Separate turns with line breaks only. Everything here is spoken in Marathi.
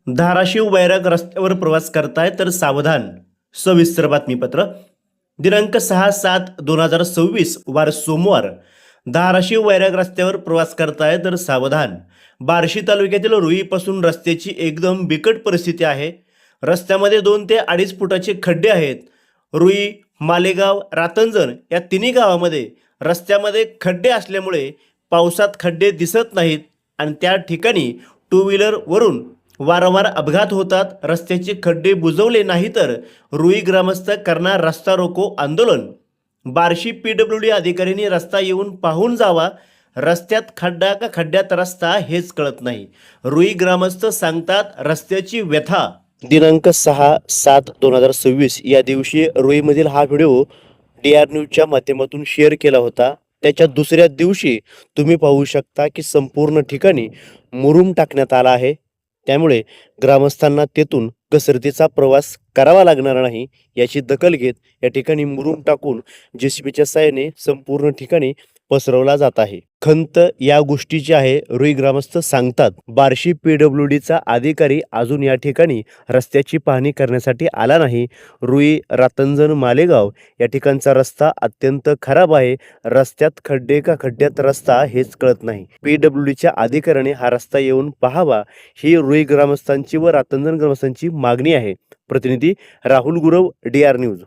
धाराशिव वैराग रस्त्यावर प्रवास करताय तर सावधान. सविस्तर बातमीपत्र. दिनांक 6/7/2026 वार सोमवार. धाराशिव वैराग रस्त्यावर प्रवास करताय तर सावधान. बार्शी तालुक्यातील रुईपासून रस्त्याची एकदम बिकट परिस्थिती आहे. रस्त्यामध्ये 2 ते 2.5 फुटाचे खड्डे आहेत. रुई, मालेगाव, रातंजण या तिन्ही गावामध्ये रस्त्यामध्ये खड्डे असल्यामुळे पावसात खड्डे दिसत नाहीत आणि त्या ठिकाणी टू व्हीलरवरून वारंवार अपघात होतात. रस्त्याचे खड्डे बुजवले नाही तर रुई ग्रामस्थ करणार रस्ता रोको आंदोलन. बार्शी PWD अधिकाऱ्यांनी रस्ता येऊन पाहून जावा. रस्त्यात खड्डा का खड्ड्यात रस्ता हेच कळत नाही. रुई ग्रामस्थ सांगतात रस्त्याची व्यथा. दिनांक 6/7/2026 या दिवशी रुईमधील हा व्हिडिओ DR न्यूजच्या माध्यमातून शेअर केला होता. त्याच्या दुसऱ्या दिवशी तुम्ही पाहू शकता की संपूर्ण ठिकाणी मुरुम टाकण्यात आला आहे. त्यामुळे ग्रामस्थांना तेथून घसरतीचा प्रवास करावा लागणार नाही याची दखल घेत या ठिकाणी मुरुम टाकून JCBच्या साहाय्याने संपूर्ण ठिकाणी पसरवला जात आहे. खंत या गोष्टीची आहे. रुई ग्रामस्थ सांगतात बार्शी PWDचा अधिकारी अजून या ठिकाणी रस्त्याची पाहणी करण्यासाठी आला नाही. रुई, रातंजण, मालेगाव या ठिकाणचा रस्ता अत्यंत खराब आहे. रस्त्यात खड्डे का खड्ड्यात रस्ता हेच कळत नाही. PWDच्या अधिकाऱ्याने हा रस्ता येऊन पाहावा ही रुई ग्रामस्थांची व रातंजण ग्रामस्थांची मागणी आहे. प्रतिनिधी राहुल गुरव, DR न्यूज.